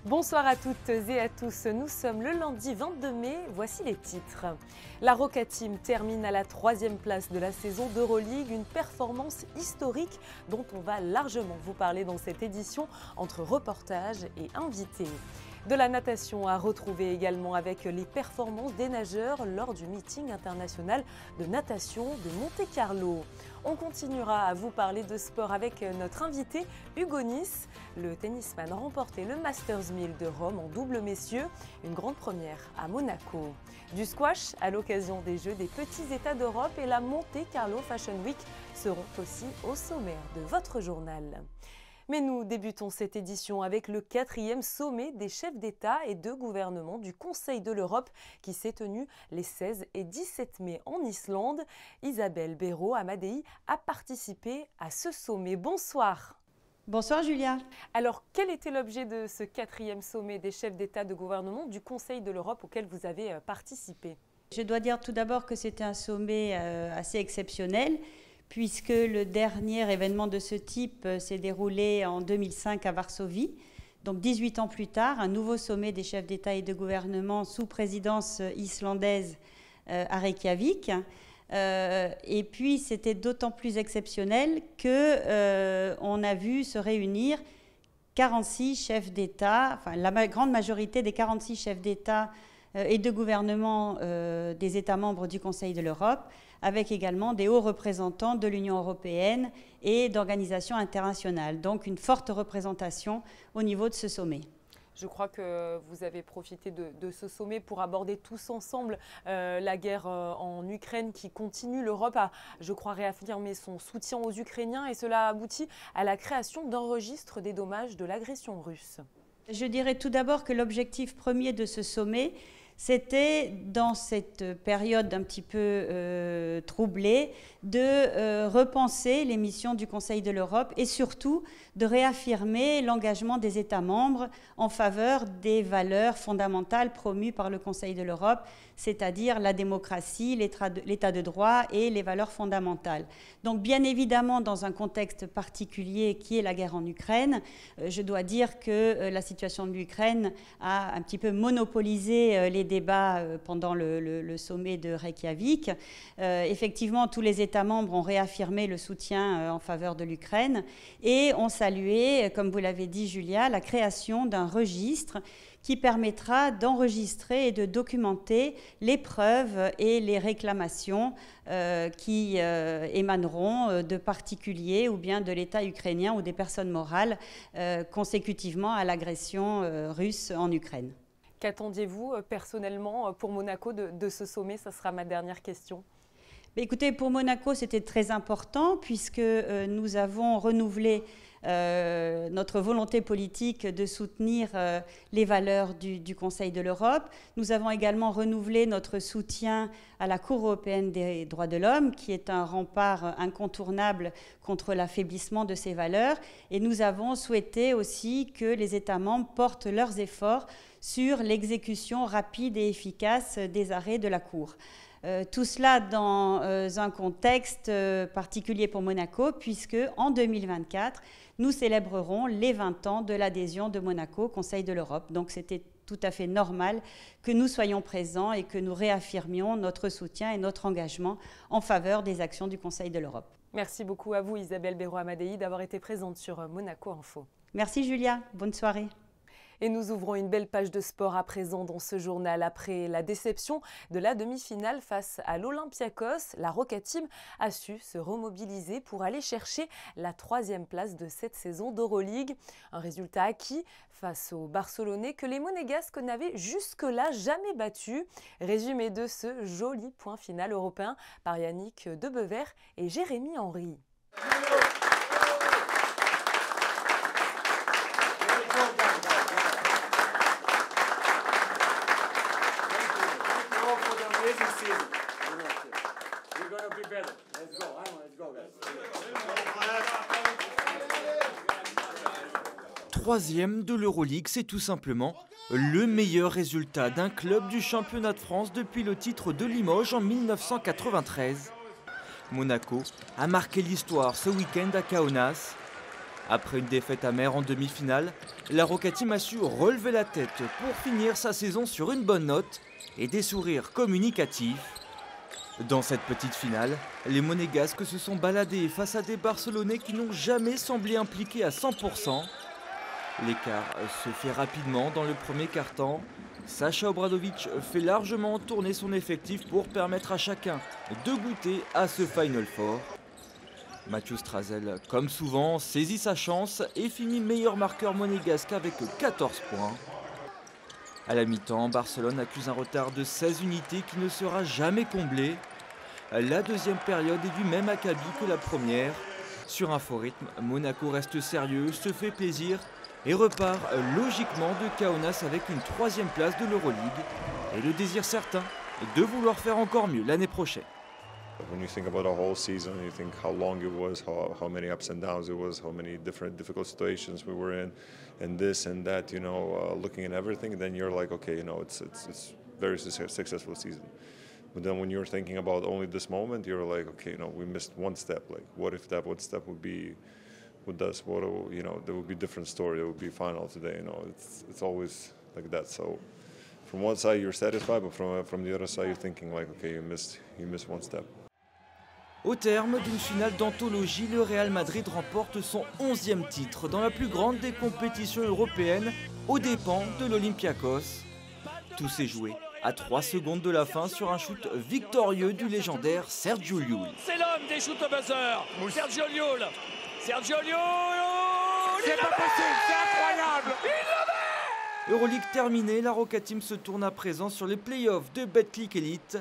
Bonsoir à toutes et à tous, nous sommes le lundi 22 mai, voici les titres. La Roca Team termine à la 3e place de la saison d'Euroleague, une performance historique dont on va largement vous parler dans cette édition entre reportages et invités. De la natation à retrouver également avec les performances des nageurs lors du meeting international de natation de Monte-Carlo. On continuera à vous parler de sport avec notre invité Hugo Nice. Le tennisman a remporté le Masters 1000 de Rome en double messieurs, une grande première à Monaco. Du squash à l'occasion des Jeux des petits États d'Europe et la Monte-Carlo Fashion Week seront aussi au sommaire de votre journal. Mais nous débutons cette édition avec le 4e sommet des chefs d'État et de gouvernement du Conseil de l'Europe qui s'est tenu les 16 et 17 mai en Islande. Isabelle Béraud-Amadei a participé à ce sommet. Bonsoir. Bonsoir Julia. Alors, quel était l'objet de ce 4e sommet des chefs d'État et de gouvernement du Conseil de l'Europe auquel vous avez participé? Je dois dire tout d'abord que c'était un sommet assez exceptionnel, puisque le dernier événement de ce type s'est déroulé en 2005 à Varsovie. Donc 18 ans plus tard, un nouveau sommet des chefs d'État et de gouvernement sous présidence islandaise à Reykjavik. Et puis c'était d'autant plus exceptionnel qu'on a vu se réunir 46 chefs d'État, enfin la grande majorité des 46 chefs d'État et de gouvernement des États membres du Conseil de l'Europe, avec également des hauts représentants de l'Union européenne et d'organisations internationales. Donc une forte représentation au niveau de ce sommet. Je crois que vous avez profité de ce sommet pour aborder tous ensemble la guerre en Ukraine qui continue. L'Europe a, je crois, réaffirmé son soutien aux Ukrainiens et cela aboutit à la création d'un registre des dommages de l'agression russe. Je dirais tout d'abord que l'objectif premier de ce sommet, c'était, dans cette période un petit peu troublée, de repenser les missions du Conseil de l'Europe et surtout de réaffirmer l'engagement des États membres en faveur des valeurs fondamentales promues par le Conseil de l'Europe, c'est-à-dire la démocratie, l'état de droit et les valeurs fondamentales. Donc bien évidemment, dans un contexte particulier qui est la guerre en Ukraine, je dois dire que la situation de l'Ukraine a un petit peu monopolisé les débats pendant le sommet de Reykjavik. Effectivement, tous les États membres ont réaffirmé le soutien en faveur de l'Ukraine et ont salué, comme vous l'avez dit Julia, la création d'un registre qui permettra d'enregistrer et de documenter les preuves et les réclamations qui émaneront de particuliers ou bien de l'État ukrainien ou des personnes morales consécutivement à l'agression russe en Ukraine. Qu'attendiez-vous personnellement pour Monaco de ce sommet? Ça sera ma dernière question. Écoutez, pour Monaco, c'était très important puisque nous avons renouvelé notre volonté politique de soutenir les valeurs du Conseil de l'Europe. Nous avons également renouvelé notre soutien à la Cour européenne des droits de l'homme, qui est un rempart incontournable contre l'affaiblissement de ces valeurs. Et nous avons souhaité aussi que les États membres portent leurs efforts sur l'exécution rapide et efficace des arrêts de la Cour. Tout cela dans un contexte particulier pour Monaco, puisque en 2024, nous célébrerons les 20 ans de l'adhésion de Monaco au Conseil de l'Europe. Donc c'était tout à fait normal que nous soyons présents et que nous réaffirmions notre soutien et notre engagement en faveur des actions du Conseil de l'Europe. Merci beaucoup à vous Isabelle Béraud-Amadei d'avoir été présente sur Monaco Info. Merci Julia, bonne soirée. Et nous ouvrons une belle page de sport à présent dans ce journal. Après la déception de la demi-finale face à l'Olympiakos, la Roca Team a su se remobiliser pour aller chercher la 3e place de cette saison d'Euroleague. Un résultat acquis face aux Barcelonais que les Monégasques n'avaient jusque-là jamais battu. Résumé de ce joli point final européen par Yannick Debevert et Jérémy Henry. Troisième de l'Euroleague, c'est tout simplement le meilleur résultat d'un club du championnat de France depuis le titre de Limoges en 1993. Monaco a marqué l'histoire ce week-end à Kaunas. Après une défaite amère en demi-finale, la Roca Team a su relever la tête pour finir sa saison sur une bonne note et des sourires communicatifs. Dans cette petite finale, les Monégasques se sont baladés face à des Barcelonais qui n'ont jamais semblé impliqués à 100%. L'écart se fait rapidement dans le premier quart-temps. Sacha Obradovic fait largement tourner son effectif pour permettre à chacun de goûter à ce Final Four. Mathieu Strazel, comme souvent, saisit sa chance et finit meilleur marqueur monégasque avec 14 points. À la mi-temps, Barcelone accuse un retard de 16 unités qui ne sera jamais comblé. La deuxième période est du même acabit que la première. Sur un faux rythme, Monaco reste sérieux, se fait plaisir et repart logiquement de Kaunas avec une troisième place de l'Euroleague et le désir certain de vouloir faire encore mieux l'année prochaine. When you think about a whole season, you think how long it was, how many ups and downs it was, how many difficult situations we were in, and this and that, looking at everything, then you're like, okay, it's very successful season. But then when you're thinking about only this moment, you're like, okay, we missed one step. Like, what if that one step would be with us? There would be a different story. There would be final today. It's always like that. So from one side you're satisfied, but from the other side you're thinking like, okay, you missed one step. Au terme d'une finale d'anthologie, le Real Madrid remporte son 11e titre dans la plus grande des compétitions européennes aux dépens de l'Olympiakos. Tout s'est joué à 3 secondes de la fin sur un shoot victorieux du légendaire Sergio Llull. C'est l'homme des shoots au buzzer, Sergio Llull. Sergio Llull. C'est pas possible, c'est incroyable. Euroleague terminée, la Roca Team se tourne à présent sur les playoffs de Betclic Elite.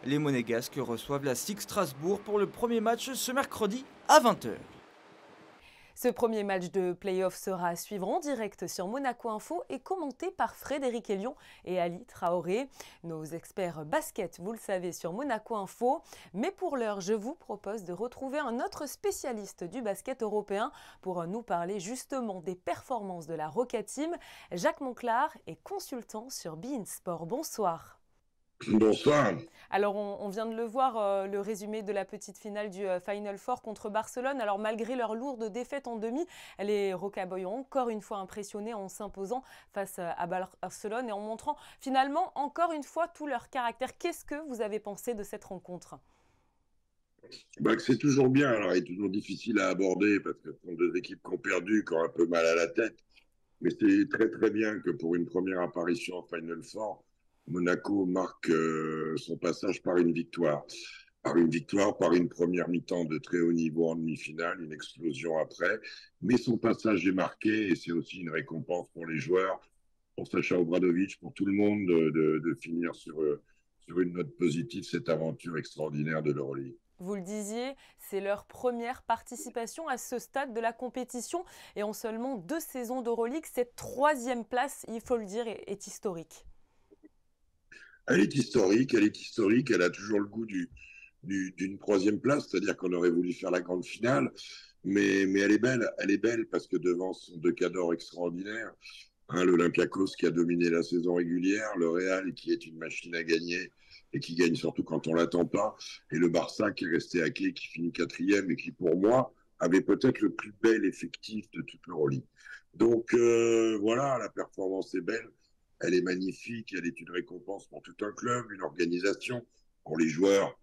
Les Monégasques reçoivent la SIG Strasbourg pour le premier match ce mercredi à 20h. Ce premier match de play-off sera à suivre en direct sur Monaco Info et commenté par Frédéric Elion et Ali Traoré, nos experts basket, vous le savez, sur Monaco Info. Mais pour l'heure, je vous propose de retrouver un autre spécialiste du basket européen pour nous parler justement des performances de la Roca Team. Jacques Monclar est consultant sur beIN Sport. Bonsoir. Bonsoir. Alors on vient de le voir, le résumé de la petite finale du Final Four contre Barcelone. Alors malgré leur lourde défaite en demi, les Rocaboys ont encore une fois impressionné en s'imposant face à Barcelone et en montrant finalement encore une fois tout leur caractère. Qu'est-ce que vous avez pensé de cette rencontre ? C'est toujours bien, alors il est toujours difficile à aborder parce que ce sont deux équipes qui ont perdu, qui ont un peu mal à la tête. Mais c'est très très bien que pour une première apparition en Final Four, Monaco marque son passage par une victoire. Par une première mi-temps de très haut niveau en demi-finale, une explosion après. Mais son passage est marqué et c'est aussi une récompense pour les joueurs, pour Sacha Obradovic, pour tout le monde de finir sur une note positive cette aventure extraordinaire de l'Euroleague. Vous le disiez, c'est leur première participation à ce stade de la compétition et en seulement 2 saisons d'Euroleague, cette 3e place, il faut le dire, est historique. Elle est historique, elle a toujours le goût d'une 3e place, c'est-à-dire qu'on aurait voulu faire la grande finale, mais elle est belle parce que devant son 2 cadors extraordinaires, l'Olympiakos qui a dominé la saison régulière, le Real qui est une machine à gagner et qui gagne surtout quand on ne l'attend pas, et le Barça qui est resté à quai, qui finit 4e et qui pour moi avait peut-être le plus bel effectif de toute l'Euroleague. Donc voilà, la performance est belle. Elle est magnifique, elle est une récompense pour tout un club, une organisation, pour les joueurs,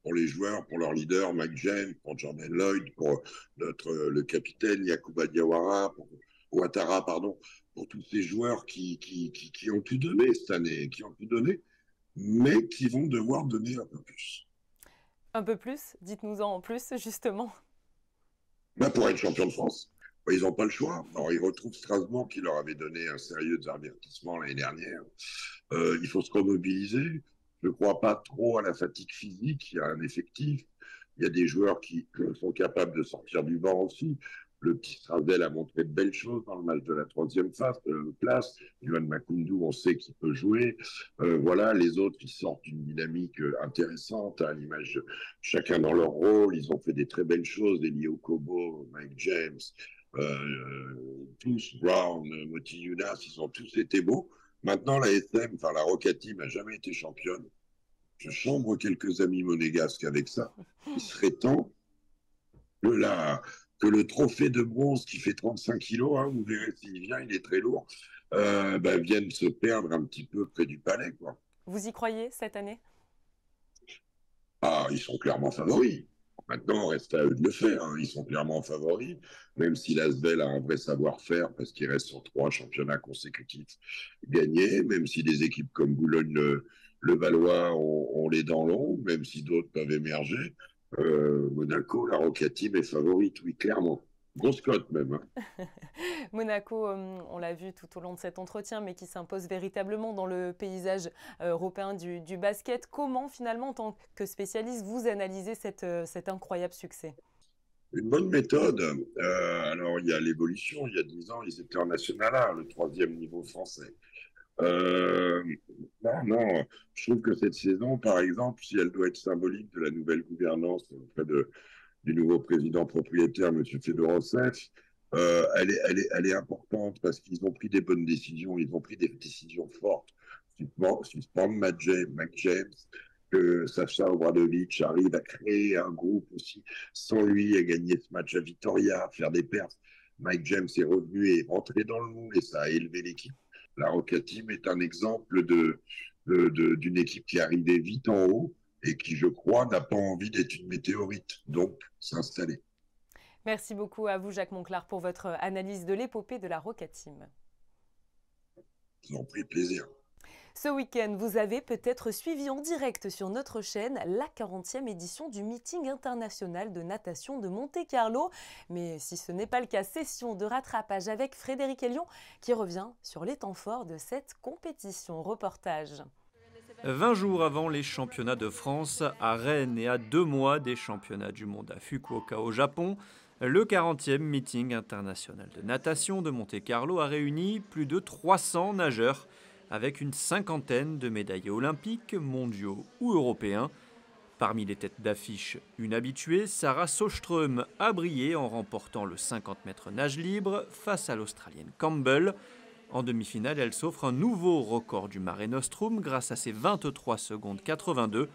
pour leur leader, Mike James, pour Jordan Lloyd, pour le capitaine Yacouba Diawara, pour Ouattara, pour tous ces joueurs qui ont tout donné cette année, mais qui vont devoir donner un peu plus. Un peu plus ? Dites-nous-en en plus, justement. Pour être champion de France. Ils n'ont pas le choix. Alors, ils retrouvent Strasbourg qui leur avait donné un sérieux avertissement l'année dernière. Il faut se remobiliser. Je ne crois pas trop à la fatigue physique. Il y a un effectif. Il y a des joueurs qui sont capables de sortir du banc aussi. Le petit Strazel a montré de belles choses dans le match de la 3e place. Yohan Makoundou, on sait qu'il peut jouer. Voilà, les autres, ils sortent d'une dynamique intéressante, à l'image de chacun dans leur rôle. Ils ont fait des très belles choses. Elio Kobo, Mike James, tous, Brown, Moti Younas, ils ont tous été beaux. Maintenant, la Roca Team n'a jamais été championne. Je chambre quelques amis monégasques avec ça. Il serait temps que que le trophée de bronze qui fait 35 kilos, hein, vous verrez s'il vient, il est très lourd, vienne se perdre un petit peu près du palais, quoi. Vous y croyez cette année? Ah, ils sont clairement favoris. Maintenant, reste à eux de le faire, hein. Ils sont clairement favoris, même si l'Asvel a un vrai savoir-faire parce qu'il reste sur 3 championnats consécutifs gagnés, même si des équipes comme le Valois ont les dents longues, même si d'autres peuvent émerger. Monaco, la Roca Team est favorite, oui, clairement. Grosse cote même. Hein. Monaco, on l'a vu tout au long de cet entretien, mais qui s'impose véritablement dans le paysage européen du basket. Comment, finalement, en tant que spécialiste, vous analysez cet incroyable succès? Une bonne méthode. Alors, il y a l'évolution. Il y a 10 ans, ils étaient en National 1, le 3e niveau français. Non, je trouve que cette saison, par exemple, si elle doit être symbolique de la nouvelle gouvernance auprès du nouveau président propriétaire, M. Fedorossev, elle est importante parce qu'ils ont pris des bonnes décisions, ils ont pris des décisions fortes. Suspendre Mac James, que Sacha Obradovic arrive à créer un groupe aussi sans lui, à gagner ce match à Vitoria, à faire des pertes. Mike James est revenu et est rentré dans le moule et ça a élevé l'équipe. La Roca Team est un exemple d'une équipe qui est arrivée vite en haut et qui, je crois, n'a pas envie d'être une météorite, donc s'installer. Merci beaucoup à vous, Jacques Monclar, pour votre analyse de l'épopée de la Roca Team. Je vous en prie, plaisir. Ce week-end, vous avez peut-être suivi en direct sur notre chaîne la 40e édition du meeting international de natation de Monte-Carlo. Mais si ce n'est pas le cas, session de rattrapage avec Frédéric Elion qui revient sur les temps forts de cette compétition. Reportage. 20 jours avant les championnats de France à Rennes et à 2 mois des championnats du monde à Fukuoka au Japon, le 40e meeting international de natation de Monte-Carlo a réuni plus de 300 nageurs avec une 50aine de médaillés olympiques, mondiaux ou européens. Parmi les têtes d'affiche, une habituée, Sarah Sjöström, a brillé en remportant le 50 mètres nage libre face à l'Australienne Campbell. En demi-finale, elle s'offre un nouveau record du Mare Nostrum grâce à ses 23 secondes 82.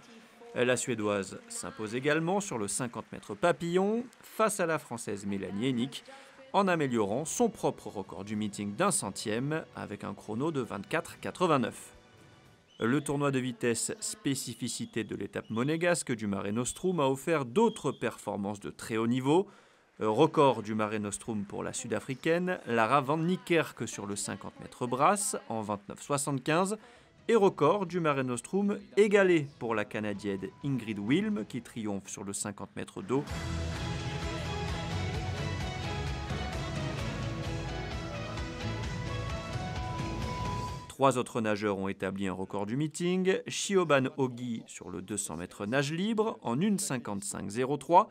La Suédoise s'impose également sur le 50 mètres papillon face à la Française Mélanie Hennig, en améliorant son propre record du meeting d'un centième avec un chrono de 24,89. Le tournoi de vitesse spécificité de l'étape monégasque du Mare Nostrum a offert d'autres performances de très haut niveau. Record du Mare Nostrum pour la Sud-Africaine, Lara van Niekerk sur le 50 mètres brasse en 29,75 et record du Mare Nostrum égalé pour la Canadienne Ingrid Wilm qui triomphe sur le 50 mètres d'eau. Trois autres nageurs ont établi un record du meeting. Shioban Ogi sur le 200 mètres nage libre en 1,55,03.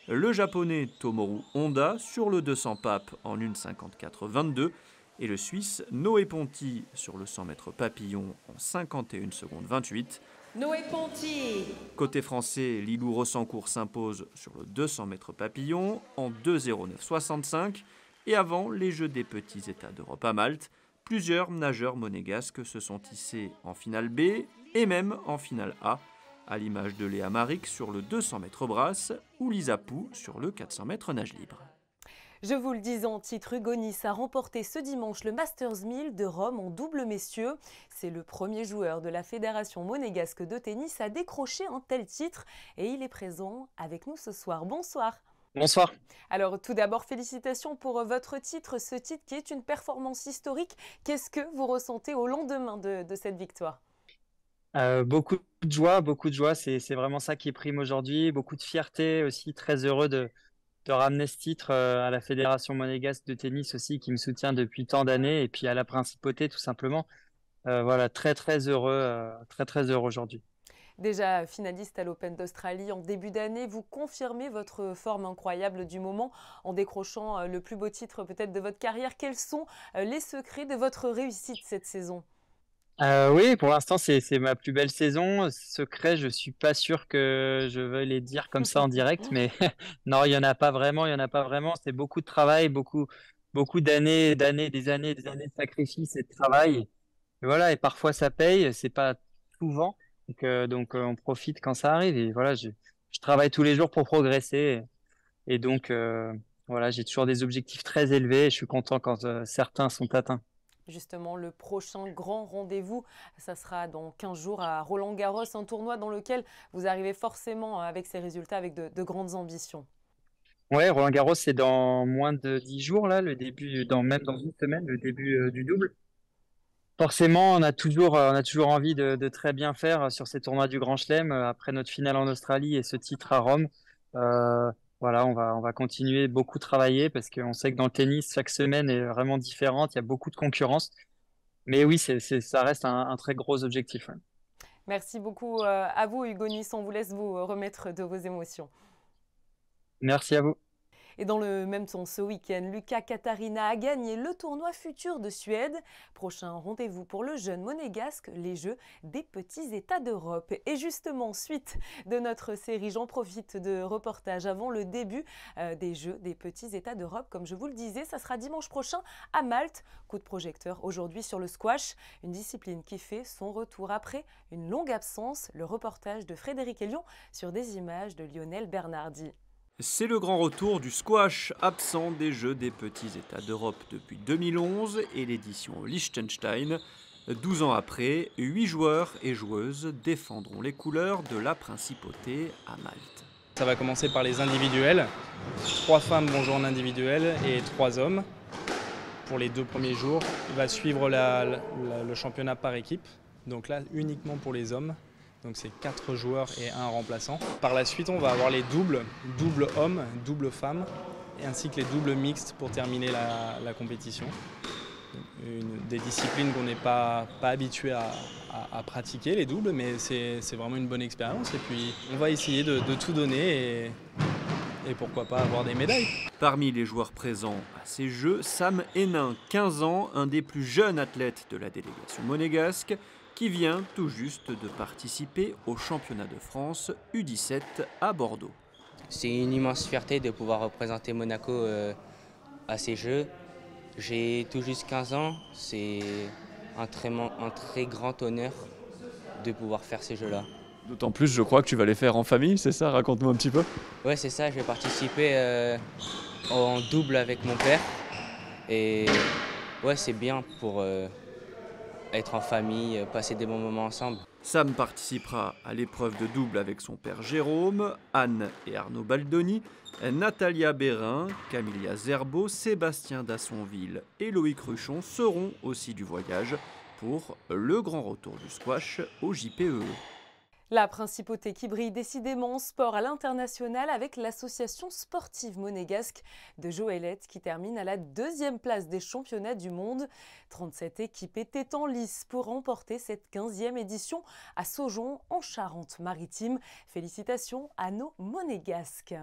Le japonais Tomoru Honda sur le 200 pape en 1,54,22. Et le suisse Noé Ponty sur le 100 mètres papillon en 51 secondes 28. Noé Ponty. Côté français, Lilou Rossancourt s'impose sur le 200 mètres papillon en 2,09,65. Et avant les Jeux des petits États d'Europe à Malte, plusieurs nageurs monégasques se sont hissés en finale B et même en finale A, à l'image de Léa Maric sur le 200 mètres brasse ou Lisa Pou sur le 400 mètres nage libre. Je vous le disais en titre, Hugo Nys a remporté ce dimanche le Masters 1000 de Rome en double messieurs. C'est le premier joueur de la Fédération monégasque de tennis à décrocher un tel titre et il est présent avec nous ce soir. Bonsoir. Bonsoir. Alors tout d'abord, félicitations pour votre titre, ce titre qui est une performance historique. Qu'est-ce que vous ressentez au lendemain de cette victoire? Beaucoup de joie, c'est vraiment ça qui prime aujourd'hui, beaucoup de fierté aussi, très heureux de ramener ce titre à la Fédération monégasque de tennis aussi qui me soutient depuis tant d'années et puis à la principauté tout simplement. Voilà, très heureux aujourd'hui. Déjà finaliste à l'Open d'Australie en début d'année, vous confirmez votre forme incroyable du moment en décrochant le plus beau titre peut-être de votre carrière. Quels sont les secrets de votre réussite cette saison? Oui, pour l'instant, c'est ma plus belle saison. Secret, je suis pas sûr que je veuille les dire comme ça en direct, mais non, il y en a pas vraiment. C'est beaucoup de travail, beaucoup d'années, des années de sacrifices et de travail. Et voilà, et parfois ça paye, c'est pas souvent. Donc on profite quand ça arrive. Et voilà, je travaille tous les jours pour progresser. Et donc voilà, j'ai toujours des objectifs très élevés et je suis content quand certains sont atteints. Justement, le prochain grand rendez-vous, ça sera dans 15 jours à Roland-Garros, un tournoi dans lequel vous arrivez forcément avec ces résultats, avec de grandes ambitions. Ouais, Roland-Garros, c'est dans moins de 10 jours, là, le début, même dans une semaine, le début du double. Forcément, on a toujours envie de très bien faire sur ces tournois du Grand Chelem, après notre finale en Australie et ce titre à Rome. Voilà, on va continuer beaucoup travailler parce qu'on sait que dans le tennis, chaque semaine est vraiment différente, il y a beaucoup de concurrence. Mais oui, ça reste un très gros objectif. Ouais. Merci beaucoup à vous, Hugo Nys. On vous laisse vous remettre de vos émotions. Merci à vous. Et dans le même temps, ce week-end, Luca Katarina a gagné le tournoi futur de Suède. Prochain rendez-vous pour le jeune monégasque, les Jeux des petits États d'Europe. Et justement, suite de notre série, j'en profite de reportage avant le début des Jeux des petits États d'Europe. Comme je vous le disais, ça sera dimanche prochain à Malte. Coup de projecteur aujourd'hui sur le squash, une discipline qui fait son retour après une longue absence. Le reportage de Frédéric Elion sur des images de Lionel Bernardi. C'est le grand retour du squash, absent des Jeux des petits États d'Europe depuis 2011 et l'édition Liechtenstein. 12 ans après, 8 joueurs et joueuses défendront les couleurs de la principauté à Malte. Ça va commencer par les individuels. 3 femmes vont jouer en individuel et 3 hommes. Pour les 2 premiers jours, il va suivre le championnat par équipe. Donc là, uniquement pour les hommes. Donc c'est 4 joueurs et 1 remplaçant. Par la suite, on va avoir les double hommes, double femmes, ainsi que les doubles mixtes pour terminer la compétition. Des disciplines qu'on n'est pas habitué à pratiquer, les doubles, mais c'est vraiment une bonne expérience. Et puis on va essayer de tout donner et pourquoi pas avoir des médailles. Parmi les joueurs présents à ces Jeux, Sam Hénin, 15 ans, un des plus jeunes athlètes de la délégation monégasque, qui vient tout juste de participer au championnat de France U17 à Bordeaux. C'est une immense fierté de pouvoir représenter Monaco à ces Jeux. J'ai tout juste 15 ans, c'est un très grand honneur de pouvoir faire ces Jeux-là. D'autant plus, je crois que tu vas les faire en famille, c'est ça? Raconte-moi un petit peu. Ouais, c'est ça, je vais participer en double avec mon père. Et ouais, c'est bien pour être en famille, passer des bons moments ensemble. Sam participera à l'épreuve de double avec son père Jérôme, Anne et Arnaud Baldoni, Natalia Bérin, Camilla Zerbo, Sébastien Dassonville et Loïc Ruchon seront aussi du voyage pour le grand retour du squash au JPE. La principauté qui brille décidément en sport à l'international avec l'association sportive monégasque de Joëlette qui termine à la 2e place des championnats du monde. 37 équipes étaient en lice pour remporter cette 15e édition à Saujon en Charente-Maritime. Félicitations à nos monégasques.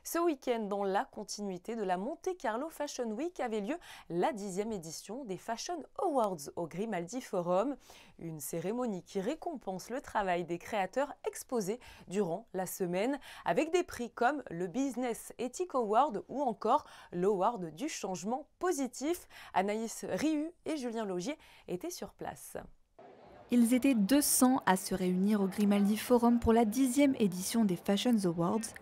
Ce week-end, dans la continuité de la Monte Carlo Fashion Week, avait lieu la 10e édition des Fashion Awards au Grimaldi Forum. Une cérémonie qui récompense le travail des créateurs exposés durant la semaine avec des prix comme le Business Ethic Award ou encore l'Award du changement positif. Anaïs Riu et Julien Laugier étaient sur place. Ils étaient 200 à se réunir au Grimaldi Forum pour la 10e édition des Fashion Awards.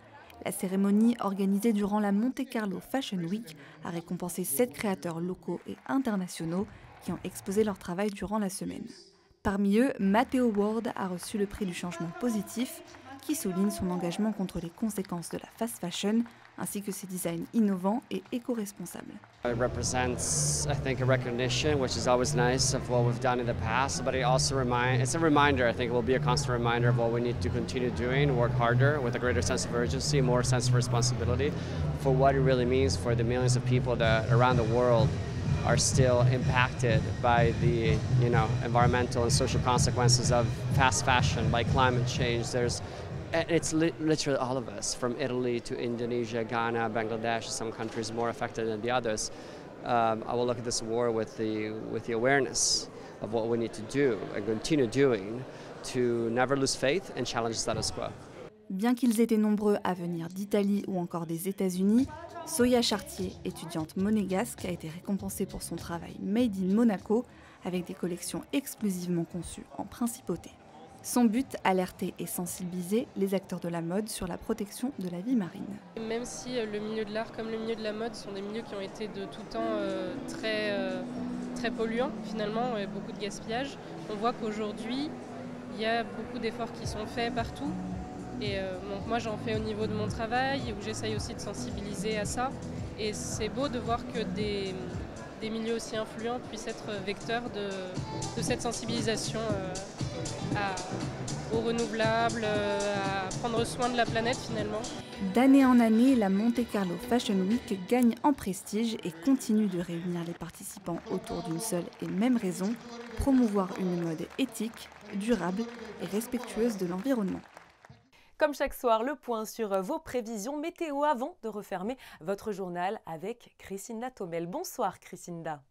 La cérémonie, organisée durant la Monte Carlo Fashion Week, a récompensé 7 créateurs locaux et internationaux qui ont exposé leur travail durant la semaine. Parmi eux, Matteo Ward a reçu le prix du changement positif, qui souligne son engagement contre les conséquences de la fast fashion, ainsi que ses designs innovants et éco-responsables. It represents, I think, a recognition, which is always nice of what we've done in the past, but it's a reminder, I think it will be a constant reminder of what we need to continue doing, work harder with a greater sense of urgency, more sense of responsibility for what it really means for the millions of people that around the world are still impacted by the environmental and social consequences of fast fashion, by climate change. It's literally all of us, from Italy to Indonesia, Ghana, Bangladesh, some countries more affected than the others. I will look at this war with the awareness of what we need to do and continue doing to never lose faith and challenge the status quo. Bien qu'ils étaient nombreux à venir d'Italie ou encore des États-Unis, Soya Chartier, étudiante monégasque, a été récompensée pour son travail Made in Monaco avec des collections exclusivement conçues en principauté. Son but, alerter et sensibiliser les acteurs de la mode sur la protection de la vie marine. Même si le milieu de l'art comme le milieu de la mode sont des milieux qui ont été de tout temps très polluants finalement, et beaucoup de gaspillage, on voit qu'aujourd'hui il y a beaucoup d'efforts qui sont faits partout. Et donc moi j'en fais au niveau de mon travail, où j'essaye aussi de sensibiliser à ça. Et c'est beau de voir que des milieux aussi influents puissent être vecteurs de cette sensibilisation aux renouvelables, à prendre soin de la planète finalement. D'année en année, la Monte Carlo Fashion Week gagne en prestige et continue de réunir les participants autour d'une seule et même raison, promouvoir une mode éthique, durable et respectueuse de l'environnement. Comme chaque soir, le point sur vos prévisions météo avant de refermer votre journal avec Christinda Thomel. Bonsoir Christinda.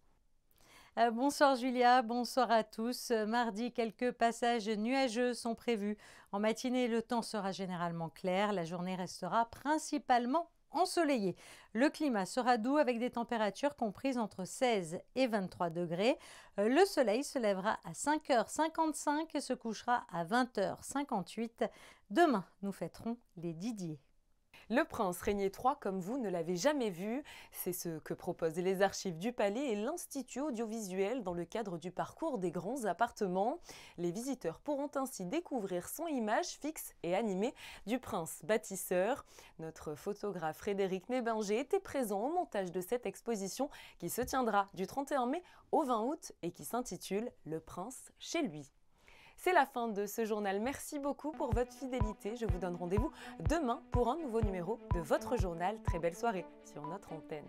Bonsoir Julia, bonsoir à tous. Mardi, quelques passages nuageux sont prévus. En matinée, le temps sera généralement clair. La journée restera principalement ensoleillée. Le climat sera doux avec des températures comprises entre 16 et 23 degrés. Le soleil se lèvera à 5h55 et se couchera à 20h58. Demain, nous fêterons les Didier. Le prince régnait 3 comme vous ne l'avez jamais vu. C'est ce que proposent les archives du Palais et l'Institut audiovisuel dans le cadre du parcours des grands appartements. Les visiteurs pourront ainsi découvrir son image fixe et animée du prince bâtisseur. Notre photographe Frédéric Mébinger était présent au montage de cette exposition qui se tiendra du 31 mai au 20 août et qui s'intitule « Le prince chez lui ». C'est la fin de ce journal. Merci beaucoup pour votre fidélité. Je vous donne rendez-vous demain pour un nouveau numéro de votre journal. Très belle soirée sur notre antenne.